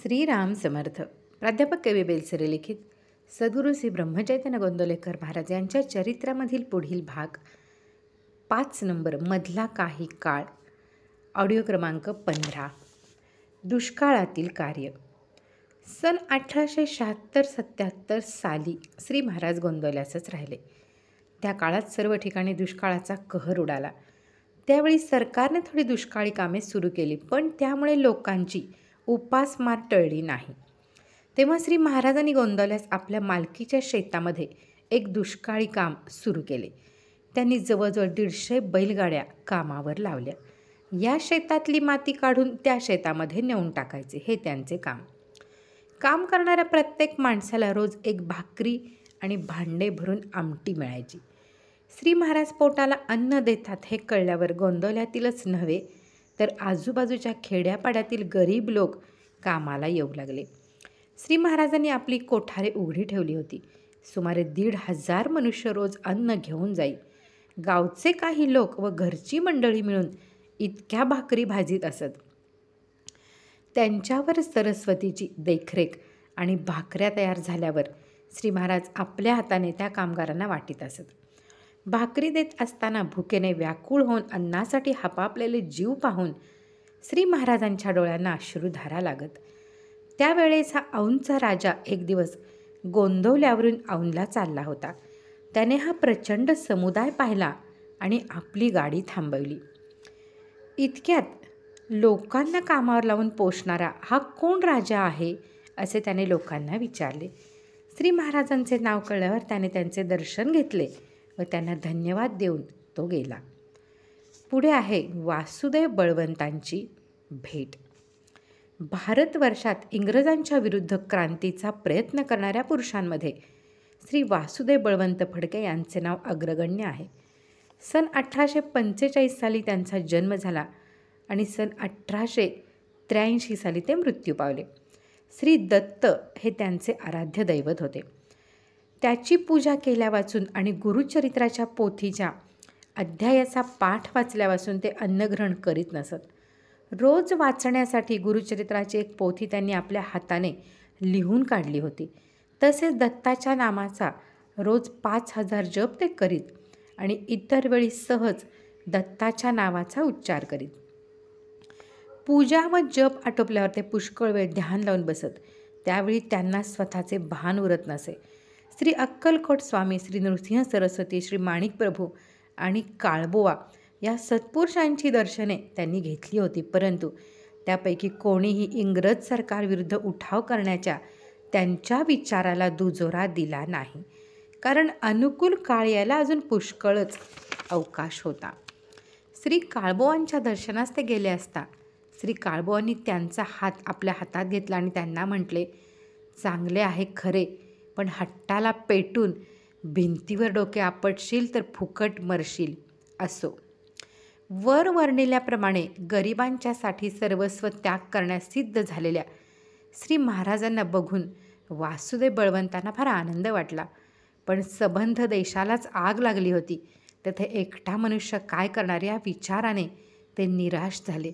श्रीराम समर्थ. प्राध्यापक कवी बेलसरे लिखित सद्गुरू श्री ब्रह्मचैतन्य गोंदवलेकर महाराज यांच्या चरित्रामधील पुढील भाग 5 नंबर मधला काही काळ. ऑडिओ क्रमांक 15. दुष्काळातील कार्य. सन 1876-77 साली श्री महाराज गोंदवल्यासच राहिले. त्या काळात सर्व ठिकाणी दुष्काळाचा कहर उडाला. त्यावेळी सरकारने थोडी दुष्काळी कामे सुरू केली, पण त्यामुळे लोकांची उपासमार टळली नाही. तेव्हा श्री महाराजांनी गोंदवल्यास आपल्या मालकीच्या शेतामध्ये एक दुष्काळी काम सुरू केले. त्यांनी जवळजवळ 150 बैलगाड्या कामावर लावल्या. या शेतातली माती काढून त्या शेतामध्ये नेऊन टाकायचे, हे त्यांचे काम. काम करणाऱ्या प्रत्येक माणसाला रोज एक भाकरी आणि भांडे भरून आमटी मिळायची. श्री महाराज पोटाला अन्न देतात हे कळल्यावर गोंदवल्यातीलच नव्हे तर आजूबाजूच्या खेड्यापाड्यातील गरीब लोक कामाला येऊ लागले. श्री महाराजांनी आपली कोठारे उघडी ठेवली होती. सुमारे 1,500 मनुष्य रोज अन्न घेऊन जाई. गावचे काही लोक व घरची मंडळी मिळून इतक्या भाकरी भाजीत असत. त्यांच्यावर सरस्वतीची देखरेख आणि भाकऱ्या तयार झाल्यावर श्री महाराज आपल्या हाताने त्या कामगारांना वाटीत असत. भाकरी देत असताना भुकेने व्याकुळ होऊन अन्नासाठी हापापलेले जीव पाहून श्री महाराजांच्या डोळ्यांना अश्रुधारा लागत. त्यावेळेचा औंधचा राजा एक दिवस गोंदवल्यावरून औंधला चालला होता. त्याने हा प्रचंड समुदाय पाहिला आणि आपली गाडी थांबवली. इतक्यात लोकांना कामावर लावून पोषणारा हा कोण राजा आहे असे त्याने लोकांना विचारले. श्री महाराजांचे नाव कळल्यावर त्याने त्यांचे दर्शन घेतले व त्यांना धन्यवाद देऊन तो गेला. पुढे आहे वासुदेव बळवंतांची भेट. भारतवर्षात इंग्रजांच्या विरुद्ध क्रांतीचा प्रयत्न करणाऱ्या पुरुषांमध्ये श्री वासुदेव बळवंत फडके यांचे नाव अग्रगण्य आहे. सन 1845 साली त्यांचा जन्म झाला आणि सन 1883 साली ते मृत्यू पावले. श्री दत्त हे त्यांचे आराध्य दैवत होते. त्याची पूजा केल्या वाचून आणि गुरुचरित्राच्या पोथीच्या अध्यायाचा पाठ वाचल्यापासून ते अन्नग्रहण करीत नसत. रोज वाचण्यासाठी गुरुचरित्राची एक पोथी त्यांनी आपल्या हाताने लिहून काढली होती. तसेच दत्ताच्या नामाचा रोज 5000 जप ते करीत आणि इतर वेळी सहज दत्ताच्या नावाचा उच्चार करीत. पूजा व जप आटोपल्यावर ते पुष्कळ वेळ ध्यान लावून बसत. त्यावेळी त्यांना स्वतःचे भान उरत नसे. श्री अक्कलकोट स्वामी, श्री नृसिंह सरस्वती, श्री माणिक प्रभू आणि काळबोवा या सत्पुरुषांची दर्शने त्यांनी घेतली होती, परंतु त्यापैकी कोणीही इंग्रज सरकारविरुद्ध उठाव करण्याच्या त्यांच्या विचाराला दुजोरा दिला नाही, कारण अनुकूल काळ यायला अजून पुष्कळच अवकाश होता. श्री काळबोवांच्या दर्शनास ते गेले असता श्री काळबोवांनी त्यांचा हात आपल्या हातात घेतला आणि त्यांना म्हटले, चांगले आहे खरे, पण हट्टाला पेटून भिंतीवर डोके आपटशील तर फुकट मरशील. असो. वर वर्णिल्याप्रमाणे गरिबांच्यासाठी सर्वस्व त्याग करण्यास सिद्ध झालेल्या श्री महाराजांना बघून वासुदेव बळवंतांना फार आनंद वाटला. पण सबंध देशालाच आग लागली होती. तेथे एकटा मनुष्य काय करणार या विचाराने ते निराश झाले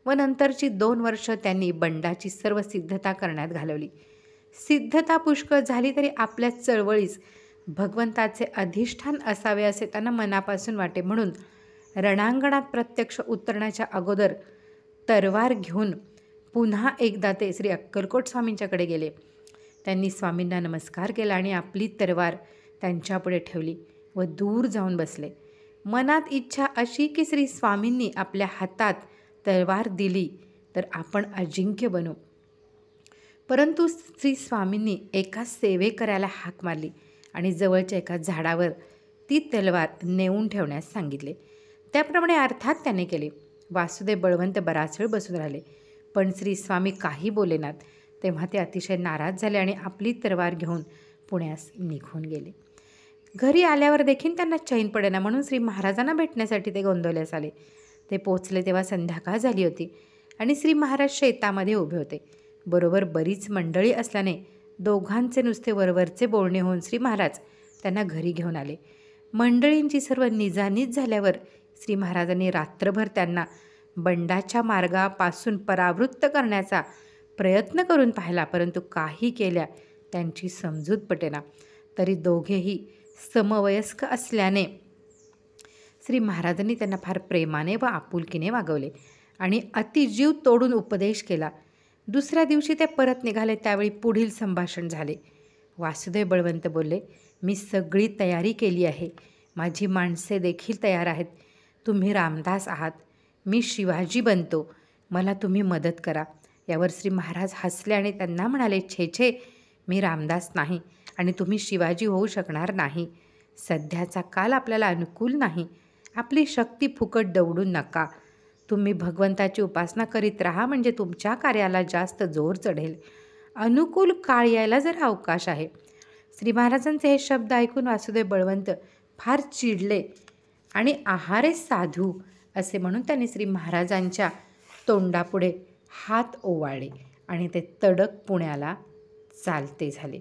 व नंतरची 2 वर्ष त्यांनी बंडाची सर्व सिद्धता करण्यात घालवली. सिद्धता पुष्कळ झाली तरी आपल्या चळवळीस भगवंताचे अधिष्ठान असावे असे त्यांना मनापासून वाटे. म्हणून रणांगणात प्रत्यक्ष उतरण्याच्या अगोदर तरवार घेऊन पुन्हा एकदा ते श्री अक्कलकोट स्वामींच्याकडे गेले. त्यांनी स्वामींना नमस्कार केला आणि आपली तरवार त्यांच्यापुढे ठेवली व दूर जाऊन बसले. मनात इच्छा अशी की श्री स्वामींनी आपल्या हातात तरवार दिली तर आपण अजिंक्य बनू. परंतु श्री स्वामींनी एका सेवेकऱ्याला हाक मारली आणि जवळच्या एका झाडावर ती तलवार नेऊन ठेवण्यास सांगितले. त्याप्रमाणे अर्थात त्याने केले. वासुदेव बळवंत बराच वेळ बसून राहिले, पण श्री स्वामी काही बोलेनात. तेव्हा ते अतिशय नाराज झाले आणि आपली तरवार घेऊन पुण्यास निघून गेले. घरी आल्यावर देखील त्यांना चैन पडेना, म्हणून श्री महाराजांना भेटण्यासाठी ते गोंदवल्यास आले. ते पोचले तेव्हा संध्याकाळ झाली होती आणि श्री महाराज शेतामध्ये उभे होते. बरोबर बरीच मंडळी असल्याने दोघांचे नुसते वरवरचे बोलणे होऊन श्री महाराज त्यांना घरी घेऊन आले. मंडळींची सर्व निजानीज झाल्यावर श्री महाराजांनी रात्रभर त्यांना बंडाच्या मार्गापासून परावृत्त करण्याचा प्रयत्न करून पाहिला, परंतु काही केल्या त्यांची समजूत पटेना. तरी दोघेही समवयस्क असल्याने श्री महाराजांनी त्यांना फार प्रेमाने व आपुलकीने वागवले आणि अतिजीव तोडून उपदेश केला. दुसऱ्या दिवशी ते परत निघाले. त्यावेळी पुढील संभाषण झाले. वासुदेव बळवंत बोलले, मी सगळी तयारी केली आहे. माझी माणसे देखील तयार आहेत. तुम्ही रामदास आहात, मी शिवाजी बनतो, मला तुम्ही मदत करा. यावर श्री महाराज हसले आणि त्यांना म्हणाले, छे छे, मी रामदास नाही आणि तुम्ही शिवाजी होऊ शकणार नाही. सध्याचा काल आपल्याला अनुकूल नाही. आपली शक्ती फुकट दवडू नका. तुम्ही भगवंताची उपासना करीत राहा, म्हणजे तुमच्या कार्याला जास्त जोर चढेल. अनुकूल काळ यायला जरा अवकाश आहे. श्री महाराजांचे हे शब्द ऐकून वासुदेव बळवंत फार चिडले आणि आहारे साधू असे म्हणून त्यांनी श्री महाराजांच्या तोंडापुढे हात ओवाळले आणि ते तडक पुण्याला चालते झाले.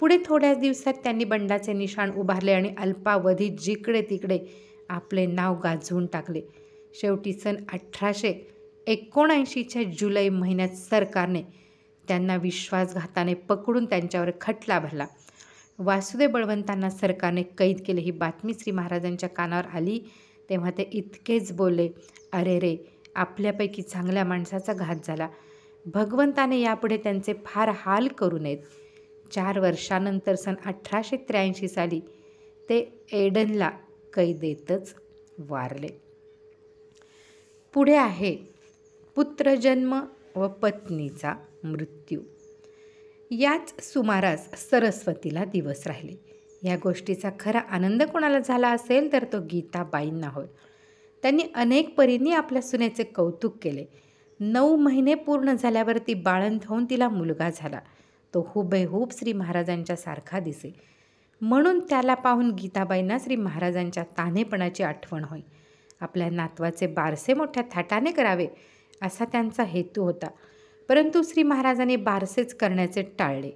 पुढे थोड्याच दिवसात त्यांनी बंडाचे निशाण उभारले आणि अल्पावधीत जिकडे तिकडे आपले नाव गाजवून टाकले. शेवटी सन 1879च्या जुलै महिन्यात सरकारने त्यांना विश्वासघाताने पकडून त्यांच्यावर खटला भरला. वासुदेव बळवंतांना सरकारने कैद केले. ही बातमी श्री महाराजांच्या कानावर आली तेव्हा ते इतकेच बोलले, अरे रे, आपल्यापैकी चांगल्या माणसाचा घात झाला. भगवंताने यापुढे त्यांचे फार हाल करू नयेत. 4 वर्षानंतर सन 1883 साली ते एडनला कैदेतच वारले. पुढे आहे पुत्रजन्म व पत्नीचा मृत्यू. याच सुमारास सरस्वतीला दिवस राहिले. या गोष्टीचा खरा आनंद कोणाला झाला असेल तर तो गीताबाईंना होय. त्यांनी अनेक परींनी आपल्या सुनेचे कौतुक केले. 9 महिने पूर्ण झाल्यावर ती बाळंत होऊन तिला मुलगा झाला. तो हुबेहूब श्री महाराजांच्या सारखा दिसे. म्हणून त्याला पाहून गीताबाईंना श्री महाराजांच्या तान्हेपणाची आठवण होई. आपल्या नातवाचे बारसे मोठ्या थाटाने करावे असा त्यांचा हेतू होता. परंतु श्री महाराजांनी बारसेच करण्याचे टाळले.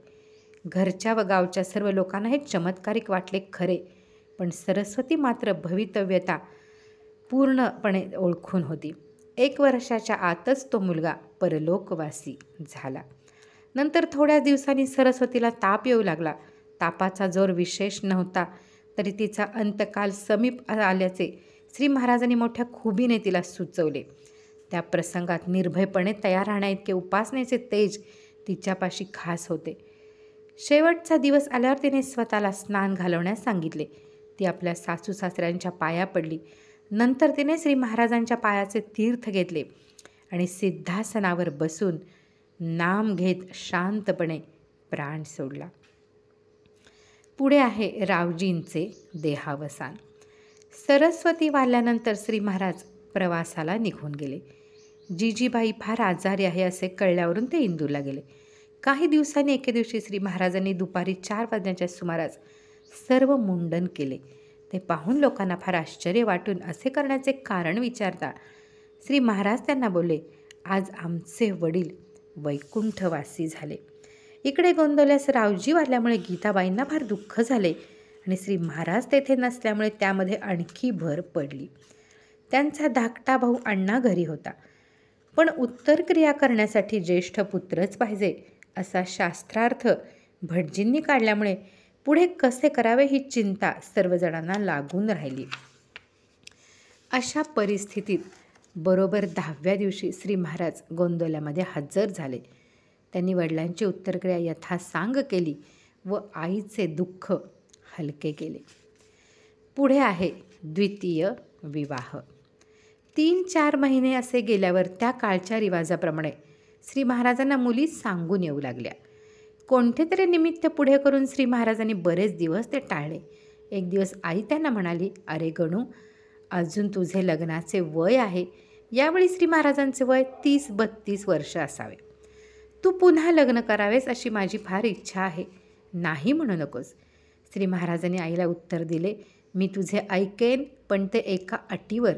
घरच्या व गावच्या सर्व लोकांना हे चमत्कारिक वाटले खरे, पण सरस्वती मात्र भवितव्यता पूर्णपणे ओळखून होती. 1 वर्षाच्या आतच तो मुलगा परलोकवासी झाला. नंतर थोड्या दिवसांनी सरस्वतीला ताप येऊ लागला. तापाचा जोर विशेष नव्हता, तरी तिचा अंतकाल समीप आल्याचे श्री महाराजांनी मोठ्या खुबीने तिला सुचवले. त्या प्रसंगात निर्भयपणे तयार राहण्याइतके उपासनेचे तेज तिच्यापाशी खास होते. शेवटचा दिवस आल्यावर तिने स्वतःला स्नान घालवण्यास सांगितले. ती आपल्या सासू सासऱ्यांच्या पाया पडली. नंतर तिने श्री महाराजांच्या पायाचे तीर्थ घेतले आणि सिद्धासनावर बसून नाम घेत शांतपणे प्राण सोडला. पुढे आहे रावजींचे देहावसान. सरस्वती वारल्यानंतर श्री महाराज प्रवासाला निघून गेले. जिजीबाई फार आजारी आहे असे कळल्यावरून ते इंदूरला गेले. काही दिवसांनी एके दिवशी श्री महाराजांनी दुपारी 4 वाजण्याच्या सुमारास सर्व मुंडन केले. ते पाहून लोकांना फार आश्चर्य वाटून असे करण्याचे कारण विचारता श्री महाराज त्यांना बोलले, आज आमचे वडील वैकुंठवासी झाले. इकडे गोंदवल्यास रावजी वारल्यामुळे गीताबाईंना फार दुःख झाले आणि श्री महाराज तेथे नसल्यामुळे त्यामध्ये आणखी भर पडली. त्यांचा धाकटा भाऊ अण्णा घरी होता, पण उत्तरक्रिया करण्यासाठी ज्येष्ठ पुत्रच पाहिजे असा शास्त्रार्थ भटजींनी काढल्यामुळे पुढे कसे करावे ही चिंता सर्वजणांना लागून राहिली. अशा परिस्थितीत बरोबर 10व्या दिवशी श्री महाराज गोंदवल्यामध्ये हजर झाले. त्यांनी वडिलांची उत्तरक्रिया यथासांग केली व आईचे दुःख हलके केले. पुढे आहे द्वितीय विवाह. 3-4 महिने असे गेल्यावर त्या काळच्या रिवाजाप्रमाणे श्री महाराजांना मुली सांगून येऊ लागल्या. कोणते तरी निमित्त पुढे करून श्री महाराजांनी बरेच दिवस ते टाळले. एक दिवस आई त्यांना म्हणाली, अरे गणू, अजून तुझे लग्नाचे वय आहे. यावेळी श्री महाराजांचे वय 30-32 वर्ष असावे. तू पुन्हा लग्न करावेस अशी माझी फार इच्छा आहे. नाही म्हणू नकोस. श्री महाराजांनी आईला उत्तर दिले, मी तुझे ऐकेन, पण ते एका अटीवर.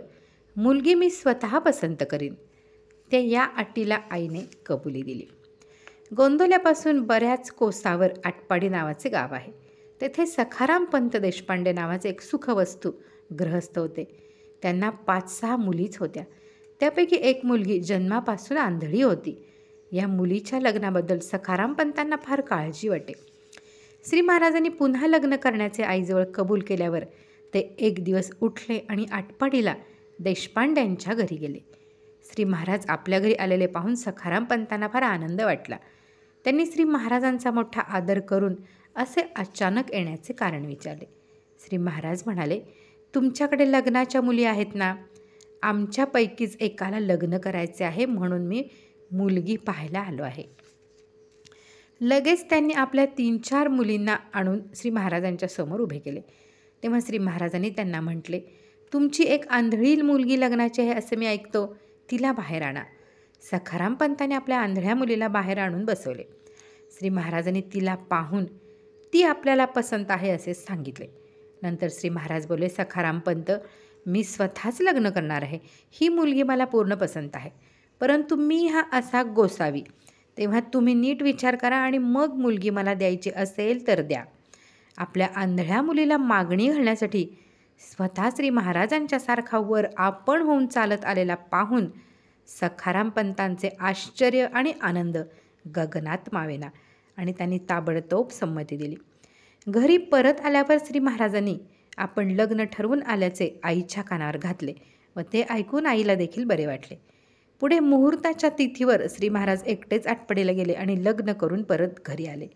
मुलगी मी स्वतः पसंत करीन. ते या अटीला आईने कबुली दिली. गोंदवल्यापासून बऱ्याच कोसावर आटपाडी नावाचे गाव आहे. तेथे सखाराम पंत देशपांडे नावाचे एक सुखवस्तू गृहस्थ होते. त्यांना 5-6 मुलीच होत्या. त्यापैकी एक मुलगी जन्मापासून आंधळी होती. या मुलीच्या लग्नाबद्दल सखाराम पंतांना फार काळजी वाटे. श्री महाराजांनी पुन्हा लग्न करण्याचे आईजवळ कबूल केल्यावर ते एक दिवस उठले आणि आटपाडीला देशपांड्यांच्या घरी गेले. श्री महाराज आपल्या घरी आलेले पाहून सखाराम पंतांना फार आनंद वाटला. त्यांनी श्री महाराजांचा मोठा आदर करून असे अचानक येण्याचे कारण विचारले. श्री महाराज म्हणाले, तुमच्याकडे लग्नाच्या मुली आहेत ना? आमच्यापैकीच एकाला लग्न करायचे आहे, म्हणून मी मुलगी पाहायला आलो आहे. लगेच त्यांनी आपल्या 3-4 मुलींना आणून श्री महाराजांच्या समोर उभे केले. तेव्हा श्री महाराजांनी त्यांना म्हटले, तुमची एक आंधळी मुलगी लग्नाची आहे असे मी ऐकतो, तिला बाहेर आणा. सखाराम पंतांनी आपल्या आंधळ्या मुलीला बाहेर आणून बसवले. श्री महाराजांनी तिला पाहून ती आपल्याला पसंत आहे असे सांगितले. नंतर श्री महाराज बोलले, सखाराम पंत, मी स्वतःच लग्न करणार आहे. ही मुलगी मला पूर्ण पसंत आहे, परंतु मी हा असा गोसावी. तेव्हा तुम्ही नीट विचार करा आणि मग मुलगी मला द्यायची असेल तर द्या. आपल्या आंधळ्या मुलीला मागणी घालण्यासाठी स्वतः श्री महाराजांच्या सारखा वर आपण होऊन चालत आलेला पाहून सखाराम पंतांचे आश्चर्य आणि आनंद गगनात मावेना आणि त्यांनी ताबडतोब संमती दिली. घरी परत आल्यावर श्री महाराजांनी आपण लग्न ठरवून आल्याचे आईच्या कानावर घातले व ते ऐकून आईला देखील बरे वाटले. पुढे मुहूर्ताच्या तिथीवर श्री महाराज एकटेच आटपाडीला गेले आणि लग्न करून परत घरी आले.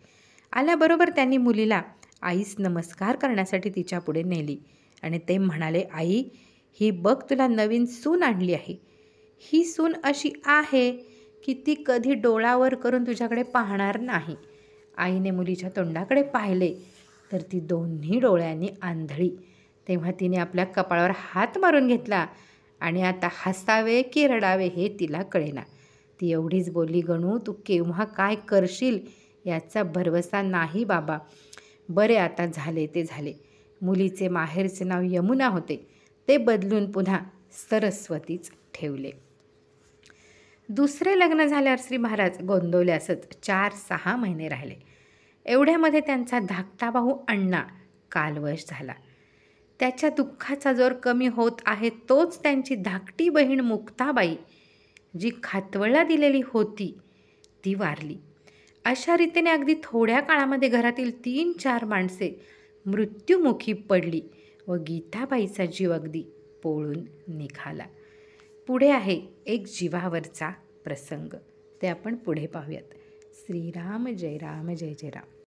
आल्याबरोबर त्यांनी मुलीला आईस नमस्कार करण्यासाठी तिच्या पुढे नेली आणि ते म्हणाले, आई, ही बघ, तुला नवीन सून आणली आहे. ही सून अशी आहे की ती कधी डोळावर करून तुझ्याकडे पाहणार नाही. आईने मुलीच्या तोंडाकडे पाहिले तर ती दोन्ही डोळ्यांनी आंधळी. तेव्हा तिने आपल्या कपाळावर हात मारून घेतला आणि आता हसावे की रडावे हे तिला कळेना. ती एवढीच बोलली, गणू, तू केव्हा काय करशील याचा भरवसा नाही बाबा. बरे, आता झाले ते झाले. मुलीचे माहेरचे नाव यमुना होते, ते बदलून पुन्हा सरस्वतीच ठेवले. दुसरे लग्न झाल्यावर श्री महाराज गोंदवले असत 4-6 महिने राहिले. एवढ्यामध्ये त्यांचा धाकटा भाऊ अण्णा कालवश झाला. त्याच्या दुःखाचा जोर कमी होत आहे तोच त्यांची धाकटी बहीण मुक्ताबाई, जी खातवळला दिलेली होती, ती वारली. अशा रीतीने अगदी थोड्या काळामध्ये घरातील 3-4 माणसे मृत्युमुखी पडली व गीताबाईचा जीव अगदी पोळून निघाला. पुढे आहे एक जीवावरचा प्रसंग, ते आपण पुढे पाहूयात. श्रीराम जय राम, जय जय राम.